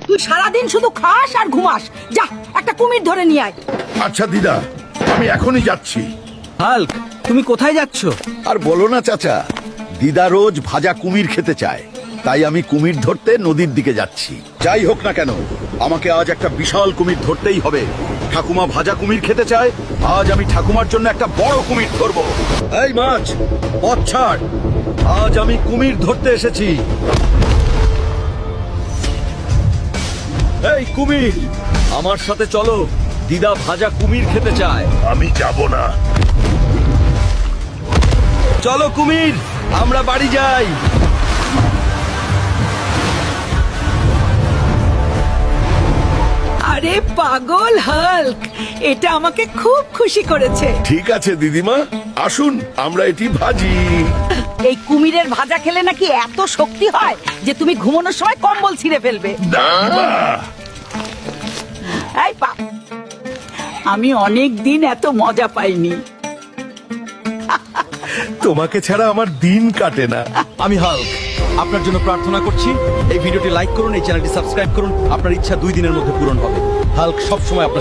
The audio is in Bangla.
তুই সারাদিন শুধু খাস আর ঘুমাস। যা একটা কুমির ধরে নিয়ে আয়। আচ্ছা দিদা, আমি এখনই যাচ্ছি। হাল্ক, তুমি কোথায় যাচ্ছ? আর বলো না চাচা, দিদা রোজ ভাজা কুমির খেতে চায়, তাই আমি কুমির ধরতে নদীর দিকে যাচ্ছি। যাই হোক না কেন, আমাকে আজ একটা বিশাল কুমির ধরতেই হবে। ঠাকুমা ভাজা কুমির খেতে চায়, আজ আমি ঠাকুমার জন্য একটা বড় কুমির ধরবো। এই মাছ, পথ ছাড়, আজ আমি কুমির ধরতে এসেছি। এই কুমির, আমার সাথে চলো, দিদা ভাজা কুমির খেতে চায়। আমি যাব না। চলো কুমির, আমরা বাড়ি যাই। আরে পাগল হাল্ক, এটা আমাকে খুব খুশি করেছে। ঠিক আছে দিদিমা, আসুন আমরা এটি ভাজি। এই কুমিরের ভাজা খেলে নাকি এত শক্তি হয় যে তুমি ঘুমানোর সময় কম্বল ছিঁড়ে ফেলবে। এই আমি অনেক দিন এত মজা পাইনি। তোমাকে ছাড়া আমার দিন কাটে না। আমি হাল্ক, আপনার জন্য প্রার্থনা করছি এই ভিডিওটি লাইক করুন, এই চ্যানেলটি সাবস্ক্রাইব করুন। আপনার ইচ্ছা 2 দিনের মধ্যে পূরণ হবে। হাল্ক সবসময় আপনার